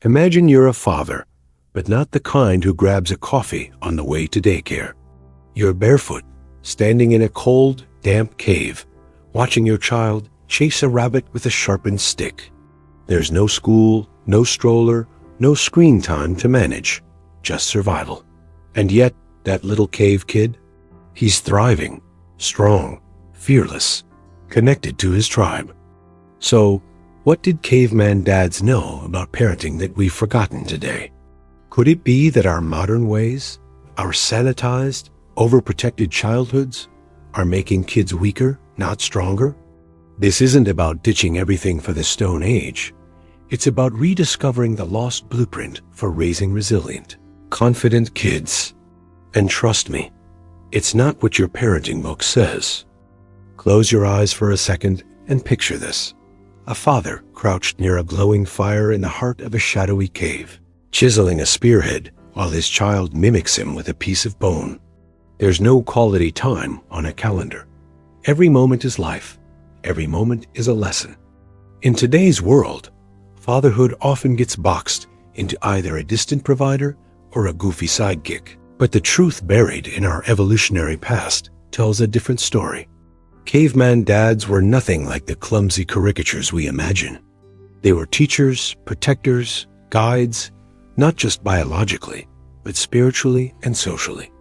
Imagine you're a father, but not the kind who grabs a coffee on the way to daycare. You're barefoot, standing in a cold, damp cave, watching your child chase a rabbit with a sharpened stick. There's no school, no stroller, no screen time to manage, just survival. And yet, that little cave kid, he's thriving, strong, fearless, connected to his tribe. So, what did caveman dads know about parenting that we've forgotten today? Could it be that our modern ways, our sanitized, overprotected childhoods, are making kids weaker, not stronger? This isn't about ditching everything for the Stone Age. It's about rediscovering the lost blueprint for raising resilient, confident kids. And trust me, it's not what your parenting book says. Close your eyes for a second and picture this. A father crouched near a glowing fire in the heart of a shadowy cave, chiseling a spearhead while his child mimics him with a piece of bone. There's no quality time on a calendar. Every moment is life. Every moment is a lesson. In today's world, fatherhood often gets boxed into either a distant provider or a goofy sidekick. But the truth buried in our evolutionary past tells a different story. Caveman dads were nothing like the clumsy caricatures we imagine. They were teachers, protectors, guides, not just biologically, but spiritually and socially.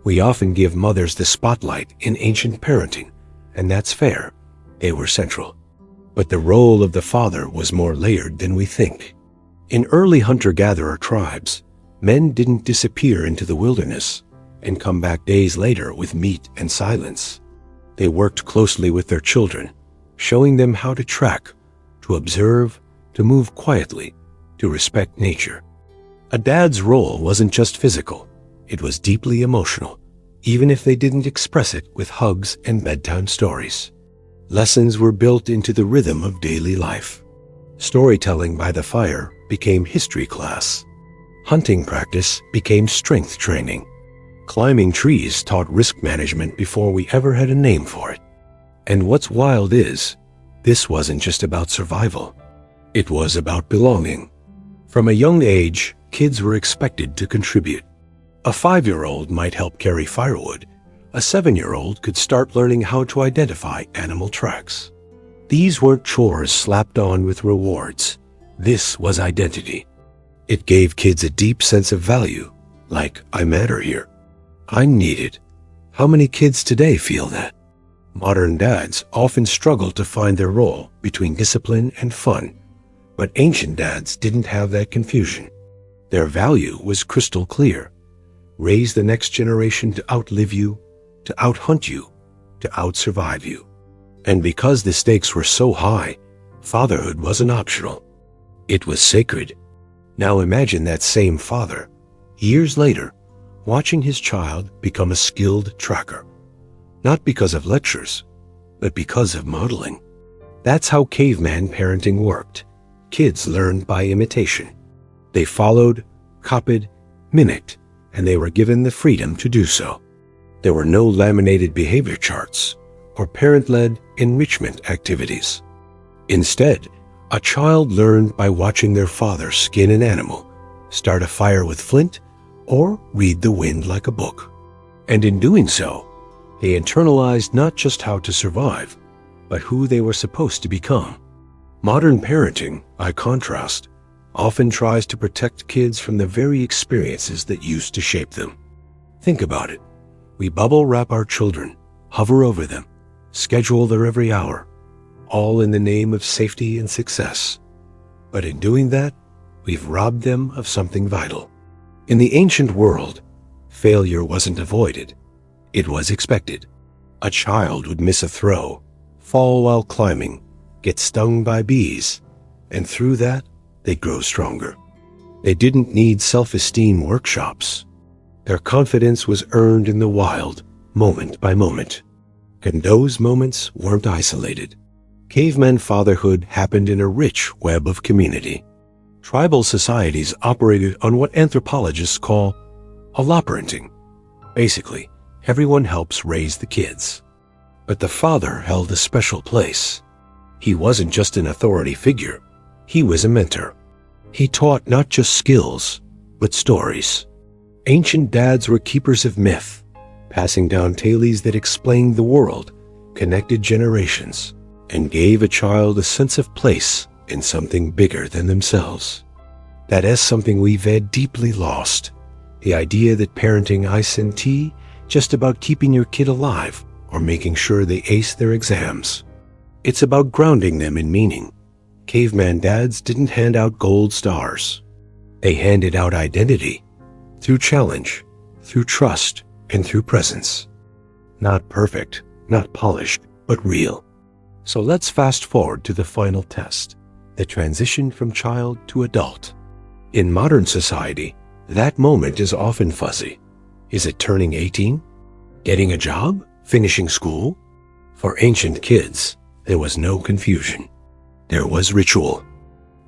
We often give mothers the spotlight in ancient parenting, and that's fair. They were central. But the role of the father was more layered than we think. In early hunter-gatherer tribes, men didn't disappear into the wilderness and come back days later with meat and silence. They worked closely with their children, showing them how to track, to observe, to move quietly, to respect nature. A dad's role wasn't just physical, it was deeply emotional, even if they didn't express it with hugs and bedtime stories. Lessons were built into the rhythm of daily life. Storytelling by the fire became history class. Hunting practice became strength training. Climbing trees taught risk management before we ever had a name for it. And what's wild is, this wasn't just about survival. It was about belonging. From a young age, kids were expected to contribute. A 5-year-old might help carry firewood. A 7-year-old could start learning how to identify animal tracks. These weren't chores slapped on with rewards. This was identity. It gave kids a deep sense of value, like, I matter here. I'm needed. How many kids today feel that? Modern dads often struggle to find their role between discipline and fun, but ancient dads didn't have that confusion. Their value was crystal clear. Raise the next generation to outlive you, to outhunt you, to outsurvive you. And because the stakes were so high, fatherhood wasn't optional. It was sacred. Now imagine that same father, years later, watching his child become a skilled tracker. Not because of lectures, but because of modeling. That's how caveman parenting worked. Kids learned by imitation. They followed, copied, mimicked, and they were given the freedom to do so. There were no laminated behavior charts or parent-led enrichment activities. Instead, a child learned by watching their father skin an animal, start a fire with flint, or read the wind like a book. And in doing so, they internalized not just how to survive, but who they were supposed to become. Modern parenting, by contrast, often tries to protect kids from the very experiences that used to shape them. Think about it. We bubble wrap our children, hover over them, schedule their every hour, all in the name of safety and success. But in doing that, we've robbed them of something vital. In the ancient world, failure wasn't avoided. It was expected. A child would miss a throw, fall while climbing, get stung by bees, and through that, they'd grow stronger. They didn't need self-esteem workshops. Their confidence was earned in the wild, moment by moment. And those moments weren't isolated. Caveman fatherhood happened in a rich web of community. Tribal societies operated on what anthropologists call alloparenting. Basically, everyone helps raise the kids. But the father held a special place. He wasn't just an authority figure. He was a mentor. He taught not just skills, but stories. Ancient dads were keepers of myth, passing down tales that explained the world, connected generations, and gave a child a sense of place in something bigger than themselves. That is something we've had deeply lost. The idea that parenting isn't just about keeping your kid alive or making sure they ace their exams. It's about grounding them in meaning. Caveman dads didn't hand out gold stars. They handed out identity through challenge, through trust, and through presence. Not perfect, not polished, but real. So let's fast forward to the final test, the transition from child to adult. In modern society, that moment is often fuzzy. Is it turning 18? Getting a job? Finishing school? For ancient kids, there was no confusion. There was ritual,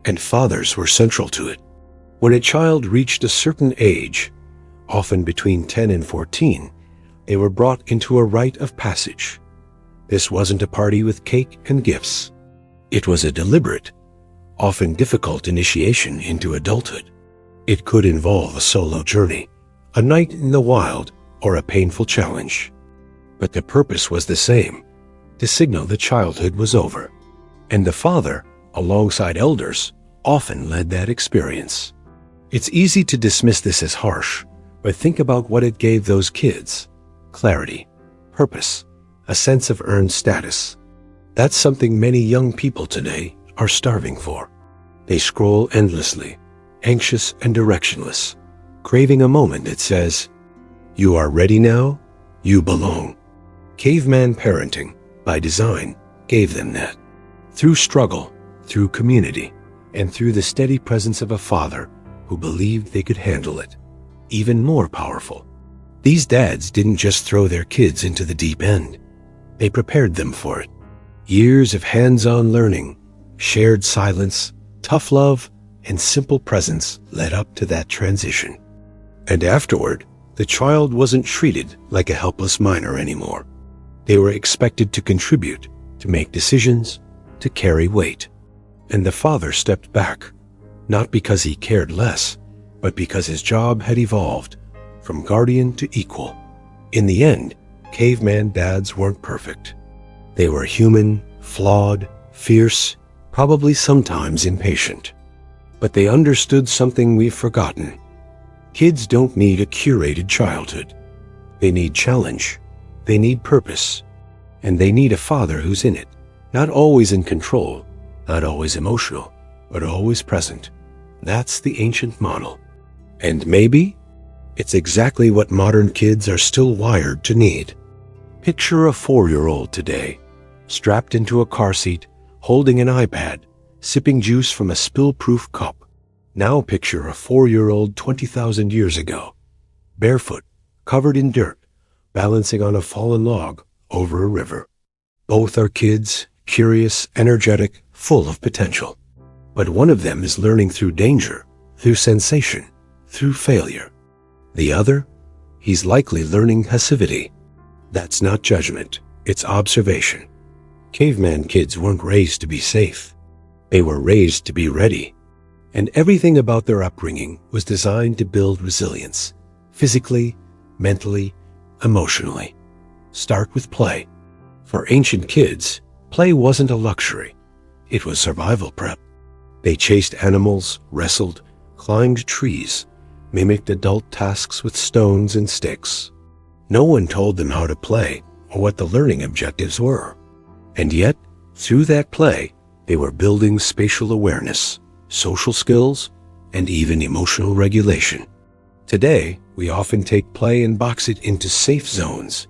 and fathers were central to it. When a child reached a certain age, often between 10 and 14, they were brought into a rite of passage. This wasn't a party with cake and gifts. It was a deliberate, often difficult initiation into adulthood. It could involve a solo journey, a night in the wild, or a painful challenge. But the purpose was the same, to signal that childhood was over. And the father, alongside elders, often led that experience. It's easy to dismiss this as harsh, but think about what it gave those kids. Clarity, purpose, a sense of earned status. That's something many young people today are starving for. They scroll endlessly, anxious and directionless, craving a moment that says, "You are ready now, you belong." Caveman parenting, by design, gave them that. Through struggle, through community, and through the steady presence of a father who believed they could handle it. Even more powerful, these dads didn't just throw their kids into the deep end. They prepared them for it. Years of hands-on learning, shared silence, tough love, and simple presence led up to that transition. And afterward, the child wasn't treated like a helpless minor anymore. They were expected to contribute, to make decisions, to carry weight. And the father stepped back, not because he cared less, but because his job had evolved from guardian to equal. In the end, caveman dads weren't perfect. They were human, flawed, fierce, probably sometimes impatient. But they understood something we've forgotten. Kids don't need a curated childhood. They need challenge. They need purpose. And they need a father who's in it, not always in control, not always emotional, but always present. That's the ancient model. And maybe it's exactly what modern kids are still wired to need. Picture a 4-year-old today, strapped into a car seat, holding an iPad, sipping juice from a spill-proof cup. Now picture a 4-year-old 20,000 years ago, barefoot, covered in dirt, balancing on a fallen log over a river. Both are kids, curious, energetic, full of potential. But one of them is learning through danger, through sensation, through failure. The other, he's likely learning passivity. That's not judgment, it's observation. Caveman kids weren't raised to be safe. They were raised to be ready. And everything about their upbringing was designed to build resilience, physically, mentally, emotionally. Start with play. For ancient kids, play wasn't a luxury. It was survival prep. They chased animals, wrestled, climbed trees, mimicked adult tasks with stones and sticks. No one told them how to play or what the learning objectives were. And yet, through that play, they were building spatial awareness, social skills, and even emotional regulation. Today, we often take play and box it into safe zones.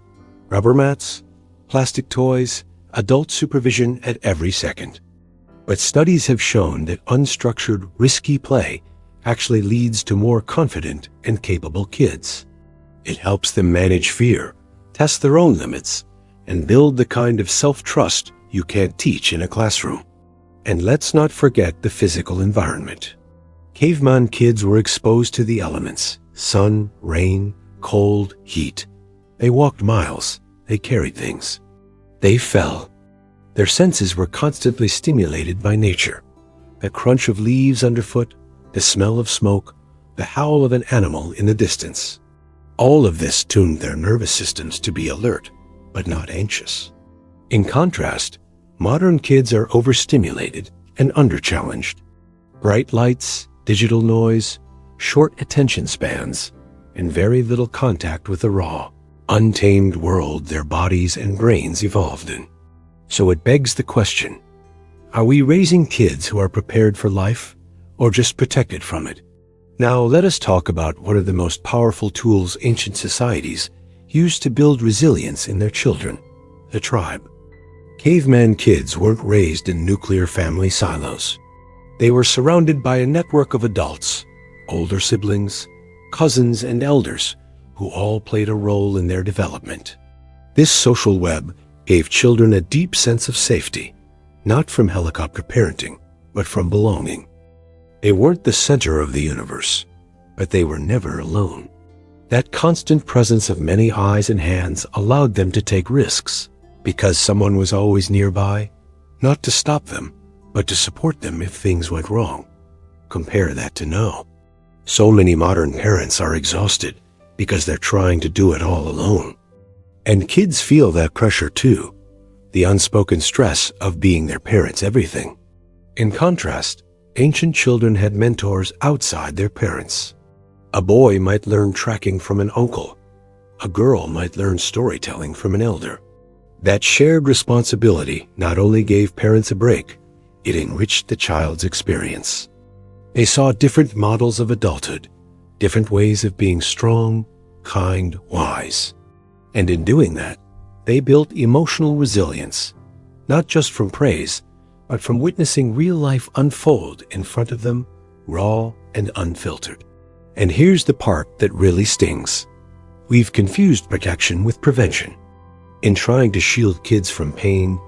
Rubber mats, plastic toys, adult supervision at every second. But studies have shown that unstructured, risky play actually leads to more confident and capable kids. It helps them manage fear, test their own limits, and build the kind of self-trust you can't teach in a classroom. And let's not forget the physical environment. Caveman kids were exposed to the elements: sun, rain, cold, heat. They walked miles. They carried things. They fell. Their senses were constantly stimulated by nature. The crunch of leaves underfoot, the smell of smoke, the howl of an animal in the distance. All of this tuned their nervous systems to be alert, but not anxious. In contrast, modern kids are overstimulated and underchallenged. Bright lights, digital noise, short attention spans, and very little contact with the raw, untamed world their bodies and brains evolved in. So it begs the question, are we raising kids who are prepared for life or just protected from it? Now let us talk about one of the most powerful tools ancient societies used to build resilience in their children, the tribe. Caveman kids weren't raised in nuclear family silos. They were surrounded by a network of adults, older siblings, cousins, and elders who all played a role in their development. This social web gave children a deep sense of safety, not from helicopter parenting, but from belonging. They weren't the center of the universe, but they were never alone. That constant presence of many eyes and hands allowed them to take risks, because someone was always nearby, not to stop them, but to support them if things went wrong. Compare that to now. So many modern parents are exhausted because they're trying to do it all alone. And kids feel that pressure too, the unspoken stress of being their parents' everything. In contrast, ancient children had mentors outside their parents. A boy might learn tracking from an uncle. A girl might learn storytelling from an elder. That shared responsibility not only gave parents a break, it enriched the child's experience. They saw different models of adulthood, different ways of being strong, kind, wise. And in doing that, they built emotional resilience, not just from praise, but from witnessing real life unfold in front of them, raw and unfiltered. And here's the part that really stings. We've confused protection with prevention. In trying to shield kids from pain,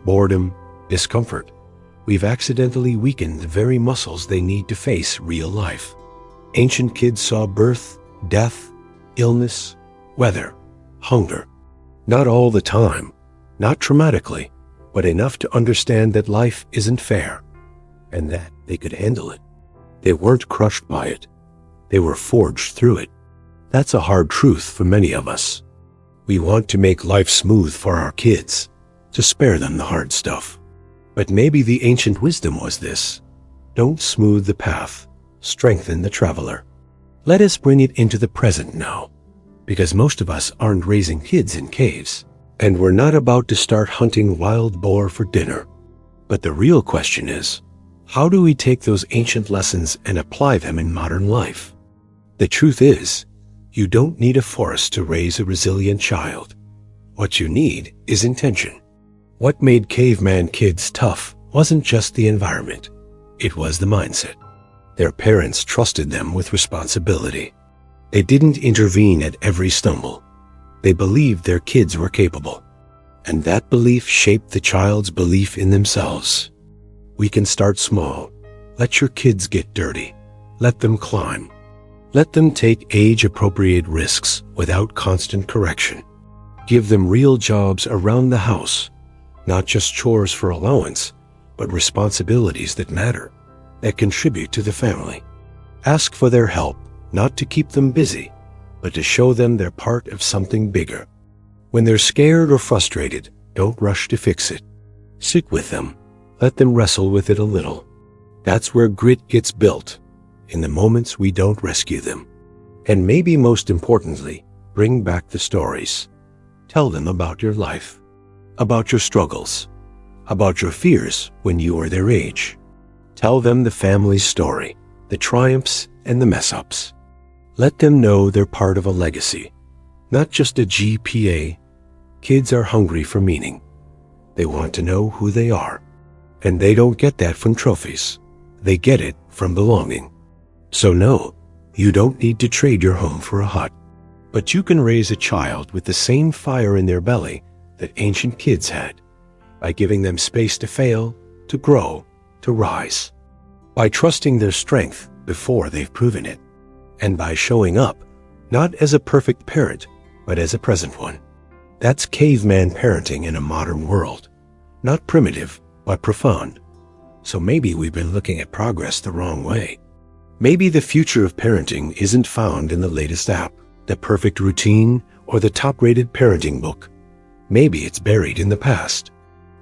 boredom, discomfort, we've accidentally weakened the very muscles they need to face real life. Ancient kids saw birth, death, illness, weather, hunger. Not all the time, not traumatically, but enough to understand that life isn't fair, and that they could handle it. They weren't crushed by it. They were forged through it. That's a hard truth for many of us. We want to make life smooth for our kids, to spare them the hard stuff. But maybe the ancient wisdom was this: don't smooth the path, strengthen the traveler. Let us bring it into the present now, because most of us aren't raising kids in caves, and we're not about to start hunting wild boar for dinner. But the real question is, how do we take those ancient lessons and apply them in modern life? The truth is, you don't need a forest to raise a resilient child. What you need is intention. What made caveman kids tough wasn't just the environment. It was the mindset. Their parents trusted them with responsibility. They didn't intervene at every stumble. They believed their kids were capable. And that belief shaped the child's belief in themselves. We can start small. Let your kids get dirty. Let them climb. Let them take age-appropriate risks without constant correction. Give them real jobs around the house, not just chores for allowance, but responsibilities that matter, that contribute to the family. Ask for their help, not to keep them busy, but to show them they're part of something bigger. When they're scared or frustrated, don't rush to fix it. Sit with them. Let them wrestle with it a little. That's where grit gets built, in the moments we don't rescue them. And maybe most importantly, bring back the stories. Tell them about your life, about your struggles, about your fears when you were their age. Tell them the family story, the triumphs and the mess-ups. Let them know they're part of a legacy, not just a GPA. Kids are hungry for meaning. They want to know who they are. And they don't get that from trophies. They get it from belonging. So no, you don't need to trade your home for a hut. But you can raise a child with the same fire in their belly that ancient kids had, by giving them space to fail, to grow, to rise, by trusting their strength before they've proven it, and by showing up, not as a perfect parent, but as a present one. That's caveman parenting in a modern world. Not primitive, but profound. So maybe we've been looking at progress the wrong way. Maybe the future of parenting isn't found in the latest app, the perfect routine, or the top-rated parenting book. Maybe it's buried in the past,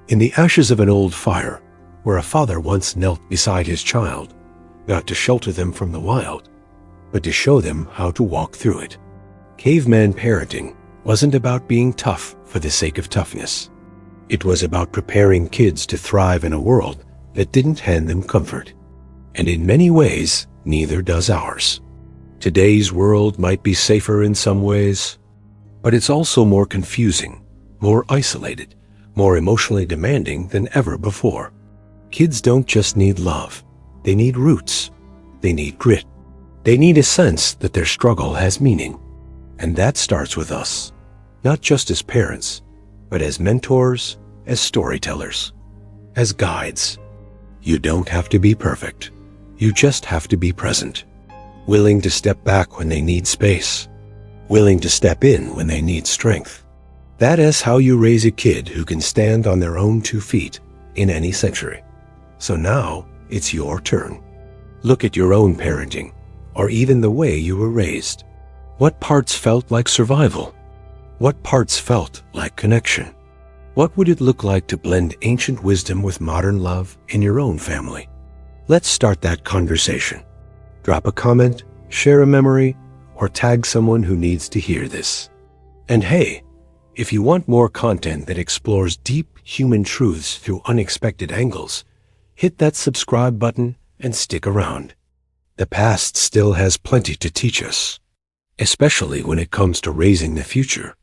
in the ashes of an old fire, where a father once knelt beside his child, not to shelter them from the wild, but to show them how to walk through it. Caveman parenting wasn't about being tough for the sake of toughness. It was about preparing kids to thrive in a world that didn't hand them comfort. And in many ways, neither does ours. Today's world might be safer in some ways, but it's also more confusing, more isolated, more emotionally demanding than ever before. Kids don't just need love. They need roots. They need grit. They need a sense that their struggle has meaning. And that starts with us, not just as parents, but as mentors, as storytellers, as guides. You don't have to be perfect. You just have to be present, willing to step back when they need space, willing to step in when they need strength. That is how you raise a kid who can stand on their own 2 feet in any century. So now it's your turn. Look at your own parenting, or even the way you were raised. What parts felt like survival? What parts felt like connection? What would it look like to blend ancient wisdom with modern love in your own family? Let's start that conversation. Drop a comment, share a memory, or tag someone who needs to hear this. And hey, if you want more content that explores deep human truths through unexpected angles, hit that subscribe button and stick around. The past still has plenty to teach us, especially when it comes to raising the future.